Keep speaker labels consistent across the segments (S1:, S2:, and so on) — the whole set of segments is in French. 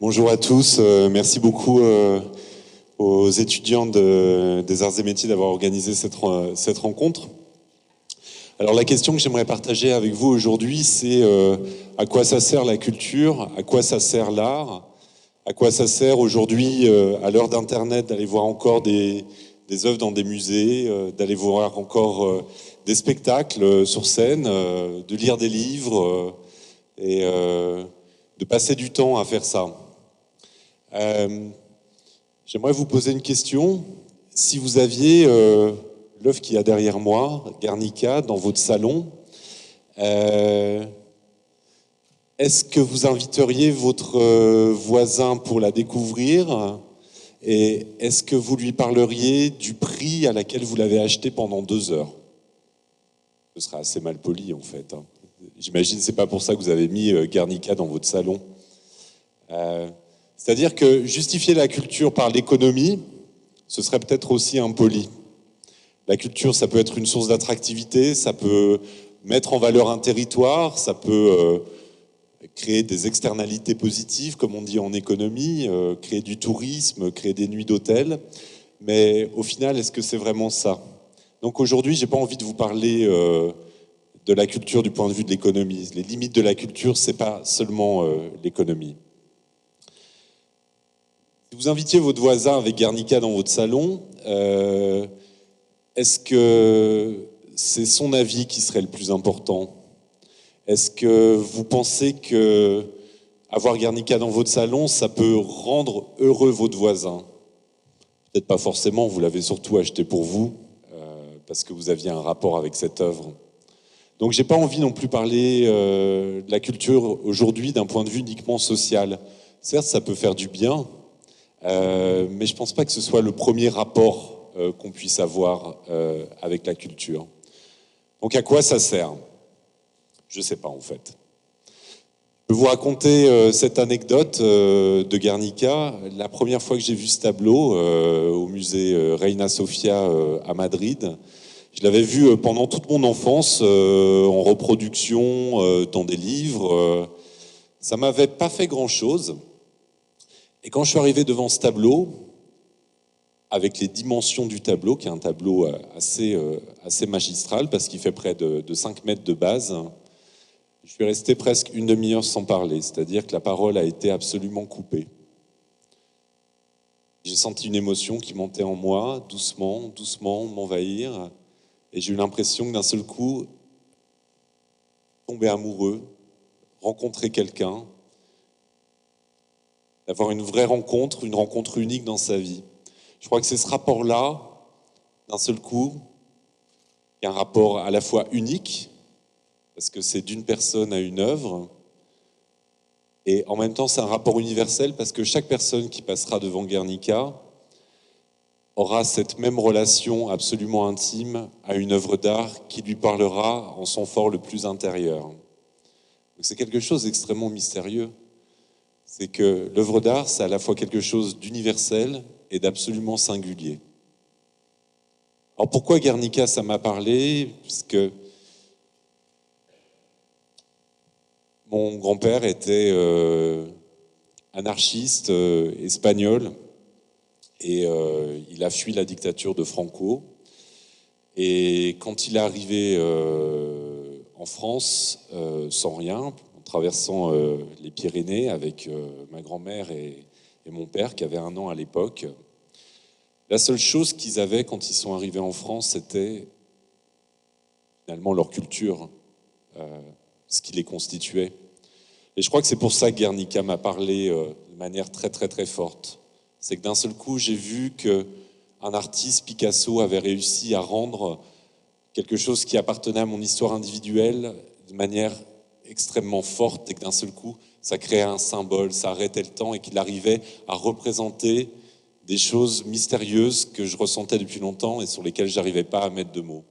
S1: Bonjour à tous, merci beaucoup aux étudiants des arts et métiers d'avoir organisé cette rencontre. Alors la question que j'aimerais partager avec vous aujourd'hui, c'est à quoi ça sert la culture, à quoi ça sert l'art, à quoi ça sert aujourd'hui, à l'heure d'Internet, d'aller voir encore des œuvres dans des musées, d'aller voir encore des spectacles sur scène, de lire des livres et de passer du temps à faire ça. J'aimerais vous poser une question. Si vous aviez l'œuvre qu'il y a derrière moi, Guernica, dans votre salon, est-ce que vous inviteriez votre voisin pour la découvrir? Et est-ce que vous lui parleriez du prix à laquelle vous l'avez acheté pendant 2 heures? Ce serait assez mal poli en fait. J'imagine que c'est pas pour ça que vous avez mis Guernica dans votre salon. C'est-à-dire que justifier la culture par l'économie, ce serait peut-être aussi impoli. La culture, ça peut être une source d'attractivité, ça peut mettre en valeur un territoire, ça peut créer des externalités positives, comme on dit en économie, créer du tourisme, créer des nuits d'hôtel. Mais au final, est-ce que c'est vraiment ça? Donc aujourd'hui, j'ai pas envie de vous parler de la culture du point de vue de l'économie. Les limites de la culture, c'est pas seulement l'économie. Si vous invitiez votre voisin avec Guernica dans votre salon, est-ce que c'est son avis qui serait le plus important? Est-ce que vous pensez que avoir Guernica dans votre salon, ça peut rendre heureux votre voisin? Peut-être pas forcément, vous l'avez surtout acheté pour vous, parce que vous aviez un rapport avec cette œuvre. Donc j'ai pas envie non plus de parler de la culture aujourd'hui d'un point de vue uniquement social. Certes, ça peut faire du bien, mais je pense pas que ce soit le premier rapport qu'on puisse avoir avec la culture. Donc à quoi ça sert? Je sais pas en fait. Je peux vous raconter cette anecdote de Guernica. La première fois que j'ai vu ce tableau au musée Reina Sofia à Madrid, je l'avais vu pendant toute mon enfance en reproduction dans des livres. Ça m'avait pas fait grand-chose. Et quand je suis arrivé devant ce tableau, avec les dimensions du tableau, qui est un tableau assez magistral, parce qu'il fait près de 5 mètres de base, je suis resté presque une demi-heure sans parler, c'est-à-dire que la parole a été absolument coupée. J'ai senti une émotion qui montait en moi, doucement, doucement, m'envahir, et j'ai eu l'impression que d'un seul coup, tomber amoureux, rencontrer quelqu'un, d'avoir une vraie rencontre, une rencontre unique dans sa vie. Je crois que c'est ce rapport-là, d'un seul coup, qui est un rapport à la fois unique, parce que c'est d'une personne à une œuvre, et en même temps c'est un rapport universel, parce que chaque personne qui passera devant Guernica aura cette même relation absolument intime à une œuvre d'art qui lui parlera en son fort le plus intérieur. Donc c'est quelque chose d'extrêmement mystérieux. C'est que l'œuvre d'art, c'est à la fois quelque chose d'universel et d'absolument singulier. Alors pourquoi Guernica, ça m'a parlé? Parce que mon grand-père était anarchiste espagnol et il a fui la dictature de Franco. Et quand il est arrivé en France, sans rien, en traversant les Pyrénées avec ma grand-mère et mon père qui avait 1 an à l'époque, la seule chose qu'ils avaient quand ils sont arrivés en France, c'était finalement leur culture, ce qui les constituait. Et je crois que c'est pour ça que Guernica m'a parlé de manière très très très forte. C'est que d'un seul coup, j'ai vu qu'un artiste, Picasso, avait réussi à rendre quelque chose qui appartenait à mon histoire individuelle de manière extrêmement forte, et que d'un seul coup, ça créait un symbole, ça arrêtait le temps, et qu'il arrivait à représenter des choses mystérieuses que je ressentais depuis longtemps et sur lesquelles je n'arrivais pas à mettre de mots.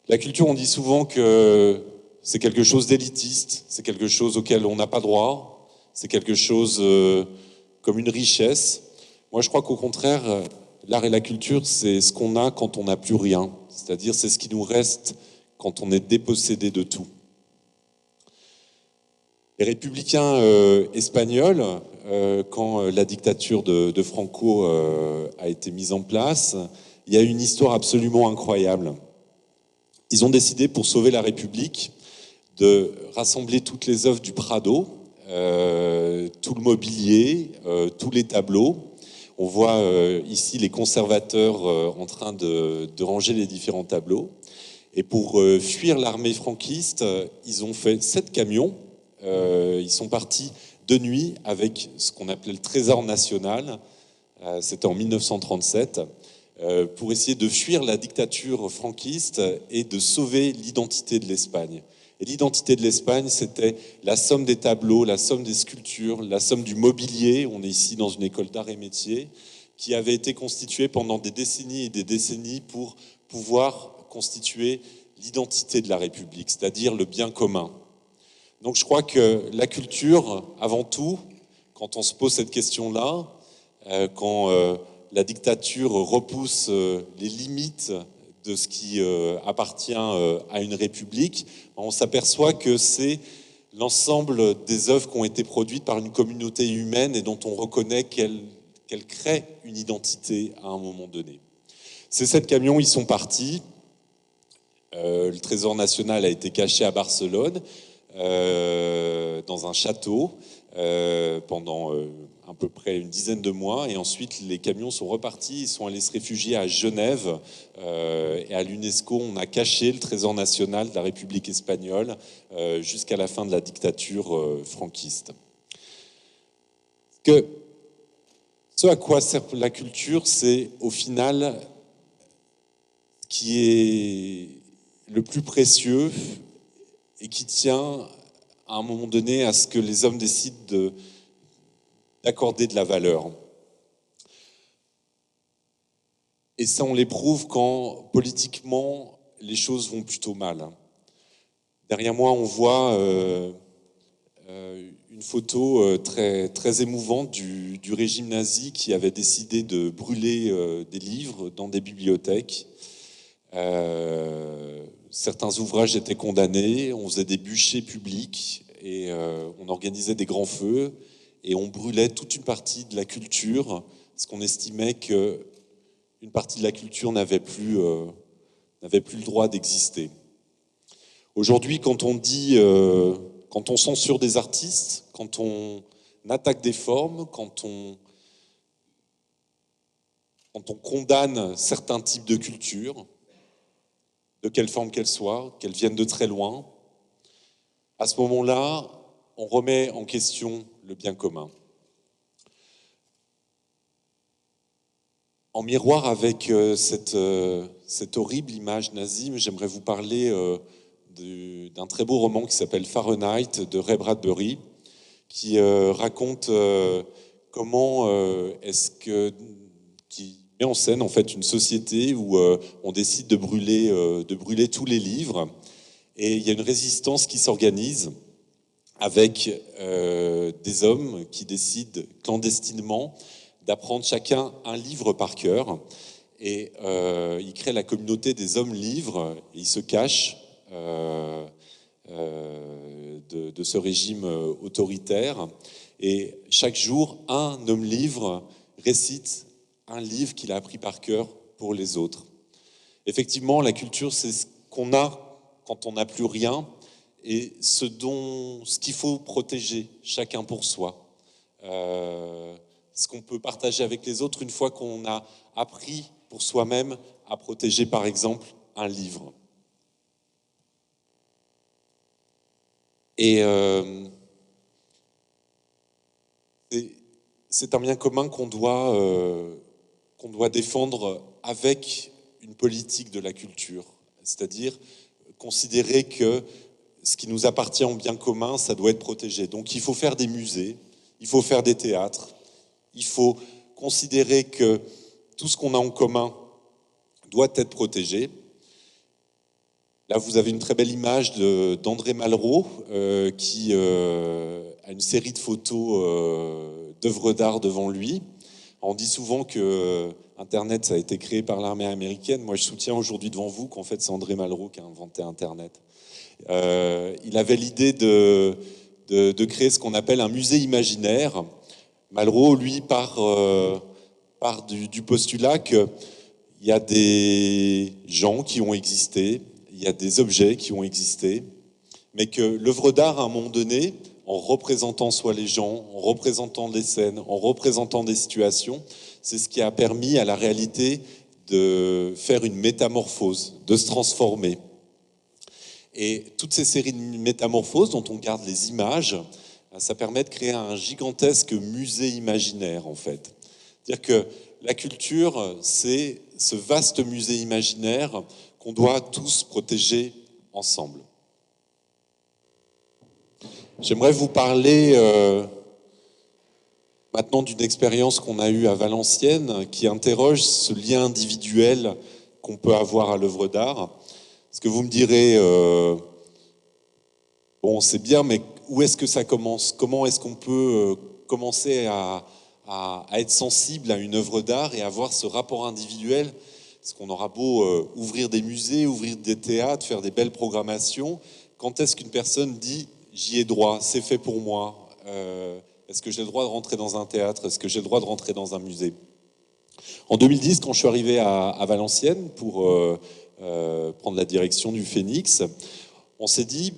S1: La culture, on dit souvent que c'est quelque chose d'élitiste, c'est quelque chose auquel on n'a pas droit, c'est quelque chose comme une richesse. Moi, je crois qu'au contraire, l'art et la culture, c'est ce qu'on a quand on n'a plus rien. C'est-à-dire, c'est ce qui nous reste quand on est dépossédé de tout. Les républicains espagnols, quand la dictature de Franco a été mise en place, il y a une histoire absolument incroyable. Ils ont décidé, pour sauver la République, de rassembler toutes les œuvres du Prado, tout le mobilier, tous les tableaux. On voit ici les conservateurs en train de ranger les différents tableaux. Et pour fuir l'armée franquiste, ils ont fait 7 camions. Ils sont partis de nuit avec ce qu'on appelait le Trésor national. C'était en 1937. Pour essayer de fuir la dictature franquiste et de sauver l'identité de l'Espagne. Et l'identité de l'Espagne, c'était la somme des tableaux, la somme des sculptures, la somme du mobilier. On est ici dans une école d'art et métiers qui avait été constituée pendant des décennies et des décennies pour pouvoir constituer l'identité de la République, c'est-à-dire le bien commun. Donc je crois que la culture, avant tout, quand on se pose cette question-là, quand la dictature repousse les limites de ce qui appartient à une république, on s'aperçoit que c'est l'ensemble des œuvres qui ont été produites par une communauté humaine et dont on reconnaît qu'elle crée une identité à un moment donné. Ces 7 camions, ils sont partis. Le Trésor national a été caché à Barcelone, dans un château, pendant à peu près une dizaine de mois, et ensuite les camions sont repartis, ils sont allés se réfugier à Genève, et à l'UNESCO on a caché le trésor national de la République espagnole jusqu'à la fin de la dictature franquiste. Ce à quoi sert la culture, c'est au final ce qui est le plus précieux et qui tient à un moment donné à ce que les hommes décident d'accorder de la valeur. Et ça, on l'éprouve quand, politiquement, les choses vont plutôt mal. Derrière moi, on voit une photo très, très émouvante du régime nazi qui avait décidé de brûler des livres dans des bibliothèques. Certains ouvrages étaient condamnés, on faisait des bûchers publics et on organisait des grands feux et on brûlait toute une partie de la culture, parce qu'on estimait qu'une partie de la culture n'avait plus le droit d'exister. Aujourd'hui, quand on censure des artistes, quand on attaque des formes, quand on condamne certains types de culture, de quelle forme qu'elles soient, qu'elles viennent de très loin, à ce moment-là, on remet en question le bien commun. En miroir avec cette horrible image nazie, j'aimerais vous parler d'un très beau roman qui s'appelle Fahrenheit de Ray Bradbury, qui raconte comment qui met en scène en fait une société où on décide de brûler tous les livres, et il y a une résistance qui s'organise avec des hommes qui décident clandestinement d'apprendre chacun un livre par cœur, et ils créent la communauté des hommes livres, et ils se cachent de ce régime autoritaire, et chaque jour un homme livre récite un livre qu'il a appris par cœur pour les autres. Effectivement, la culture, c'est ce qu'on a quand on n'a plus rien, et ce qu'il faut protéger chacun pour soi, ce qu'on peut partager avec les autres une fois qu'on a appris pour soi-même à protéger par exemple un livre. Et c'est un bien commun qu'on doit défendre avec une politique de la culture, c'est-à-dire considérer que ce qui nous appartient en bien commun, ça doit être protégé. Donc il faut faire des musées, il faut faire des théâtres, il faut considérer que tout ce qu'on a en commun doit être protégé. Là, vous avez une très belle image d'André Malraux qui a une série de photos d'œuvres d'art devant lui. On dit souvent que Internet, ça a été créé par l'armée américaine. Moi, je soutiens aujourd'hui devant vous qu'en fait, c'est André Malraux qui a inventé Internet. Il avait l'idée de de créer ce qu'on appelle un musée imaginaire. Malraux, lui, part du postulat qu'il y a des gens qui ont existé, il y a des objets qui ont existé, mais que l'œuvre d'art, à un moment donné, en représentant soit les gens, en représentant des scènes, en représentant des situations, c'est ce qui a permis à la réalité de faire une métamorphose, de se transformer. Et toutes ces séries de métamorphoses dont on garde les images, ça permet de créer un gigantesque musée imaginaire, en fait. C'est-à-dire que la culture, c'est ce vaste musée imaginaire qu'on doit tous protéger ensemble. J'aimerais vous parler maintenant d'une expérience qu'on a eue à Valenciennes qui interroge ce lien individuel qu'on peut avoir à l'œuvre d'art. Parce que vous me direz, bon, c'est bien, mais où est-ce que ça commence? Comment est-ce qu'on peut commencer à être sensible à une œuvre d'art et avoir ce rapport individuel? Parce qu'on aura beau ouvrir des musées, ouvrir des théâtres, faire des belles programmations, quand est-ce qu'une personne dit « j'y ai droit, c'est fait pour moi » est-ce que j'ai le droit de rentrer dans un théâtre? Est-ce que j'ai le droit de rentrer dans un musée? En 2010, quand je suis arrivé à Valenciennes pour prendre la direction du Phénix, on s'est dit,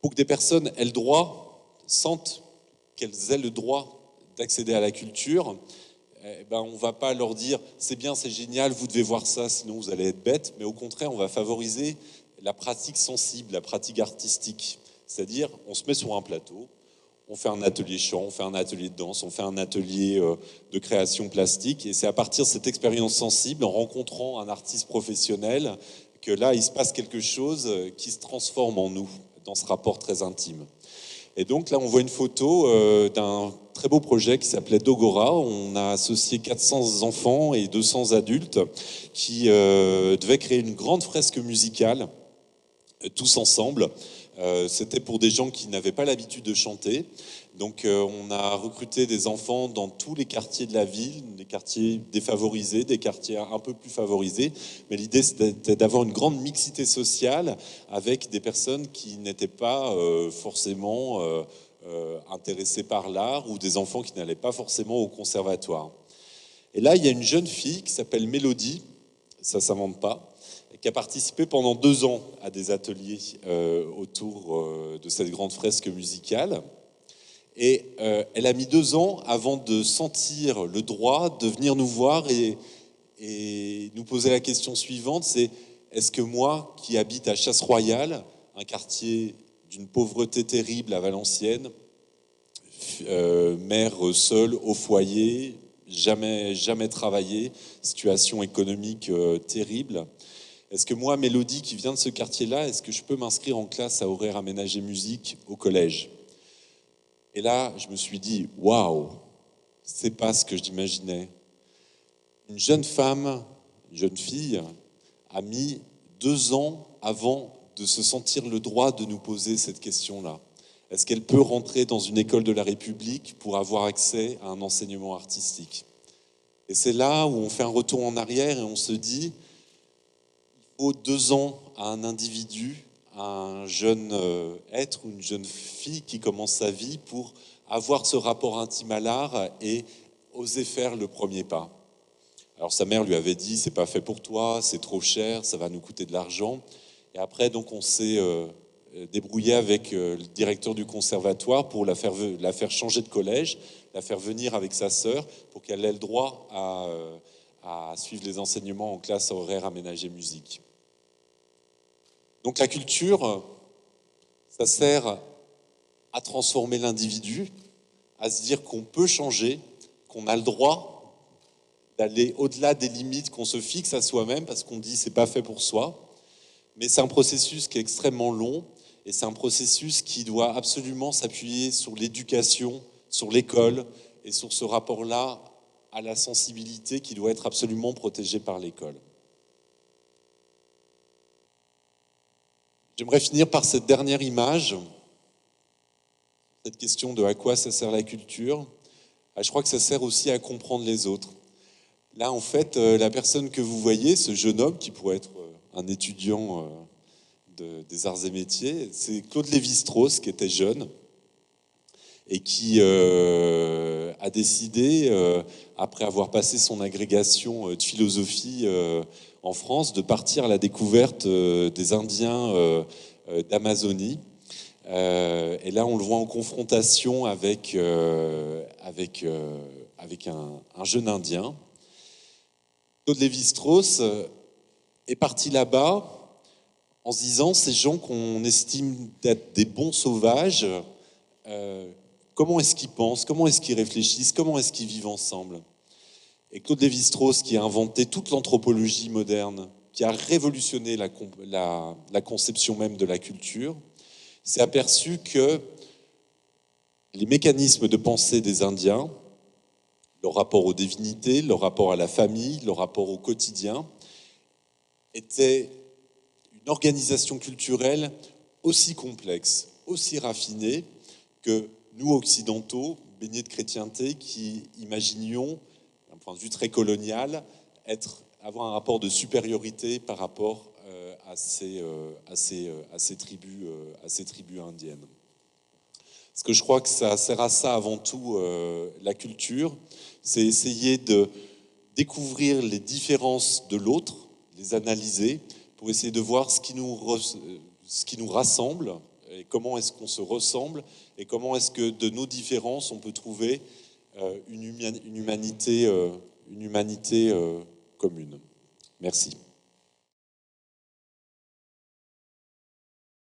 S1: pour que des personnes aient le droit, sentent qu'elles aient le droit d'accéder à la culture, on ne va pas leur dire c'est bien, c'est génial, vous devez voir ça, sinon vous allez être bête, mais au contraire, on va favoriser la pratique sensible, la pratique artistique. C'est-à-dire, on se met sur un plateau, on fait un atelier chant, on fait un atelier de danse, on fait un atelier de création plastique, et c'est à partir de cette expérience sensible, en rencontrant un artiste professionnel, que là, il se passe quelque chose qui se transforme en nous, dans ce rapport très intime. Et donc là, on voit une photo d'un très beau projet qui s'appelait Dogora. On a associé 400 enfants et 200 adultes qui devaient créer une grande fresque musicale, tous ensemble. C'était pour des gens qui n'avaient pas l'habitude de chanter. Donc on a recruté des enfants dans tous les quartiers de la ville, des quartiers défavorisés, des quartiers un peu plus favorisés. Mais l'idée, c'était d'avoir une grande mixité sociale avec des personnes qui n'étaient pas forcément intéressées par l'art ou des enfants qui n'allaient pas forcément au conservatoire. Et là, il y a une jeune fille qui s'appelle Mélodie, ça ne s'invente pas, qui a participé pendant 2 ans à des ateliers autour de cette grande fresque musicale. Et elle a mis 2 ans avant de sentir le droit de venir nous voir et nous poser la question suivante, c'est est-ce que moi, qui habite à Chasse-Royale, un quartier d'une pauvreté terrible à Valenciennes, mère seule au foyer, jamais travaillé, situation économique terrible, est-ce que moi, Mélodie, qui vient de ce quartier-là, est-ce que je peux m'inscrire en classe à horaire aménagé musique au collège? Et là, je me suis dit, waouh, c'est pas ce que j'imaginais. Une jeune femme, une jeune fille, a mis 2 ans avant de se sentir le droit de nous poser cette question-là. Est-ce qu'elle peut rentrer dans une école de la République pour avoir accès à un enseignement artistique? Et c'est là où on fait un retour en arrière et on se dit, il faut 2 ans à un individu, à un jeune être ou une jeune fille qui commence sa vie pour avoir ce rapport intime à l'art et oser faire le premier pas. Alors sa mère lui avait dit, c'est pas fait pour toi, c'est trop cher, ça va nous coûter de l'argent. Et après, donc, on s'est débrouillé avec le directeur du conservatoire pour la faire changer de collège, la faire venir avec sa sœur pour qu'elle ait le droit à suivre les enseignements en classe horaire aménagée musique. Donc la culture, ça sert à transformer l'individu, à se dire qu'on peut changer, qu'on a le droit d'aller au-delà des limites qu'on se fixe à soi-même parce qu'on dit c'est pas fait pour soi. Mais c'est un processus qui est extrêmement long et c'est un processus qui doit absolument s'appuyer sur l'éducation, sur l'école et sur ce rapport-là à la sensibilité qui doit être absolument protégé par l'école. J'aimerais finir par cette dernière image, cette question de à quoi ça sert la culture. Je crois que ça sert aussi à comprendre les autres. Là, en fait, la personne que vous voyez, ce jeune homme qui pourrait être un étudiant des arts et métiers. C'est Claude Lévi-Strauss qui était jeune et qui a décidé, après avoir passé son agrégation de philosophie en France, de partir à la découverte des Indiens d'Amazonie. Et là, on le voit en confrontation avec un jeune Indien. Claude Lévi-Strauss est parti là-bas en se disant, ces gens qu'on estime d'être des bons sauvages, comment est-ce qu'ils pensent, comment est-ce qu'ils réfléchissent, comment est-ce qu'ils vivent ensemble? Et Claude Lévi-Strauss, qui a inventé toute l'anthropologie moderne, qui a révolutionné la conception même de la culture, s'est aperçu que les mécanismes de pensée des Indiens, leur rapport aux divinités, leur rapport à la famille, leur rapport au quotidien, étaient une organisation culturelle aussi complexe, aussi raffinée que nous, occidentaux, baignés de chrétienté, qui imaginions, d'un point de vue très colonial, avoir un rapport de supériorité par rapport à ces tribus indiennes. Parce que je crois que ça sert à ça avant tout, la culture, c'est essayer de découvrir les différences de l'autre, les analyser, pour essayer de voir ce qui nous rassemble, et comment est-ce qu'on se ressemble, et comment est-ce que de nos différences, on peut trouver une humanité commune. Merci.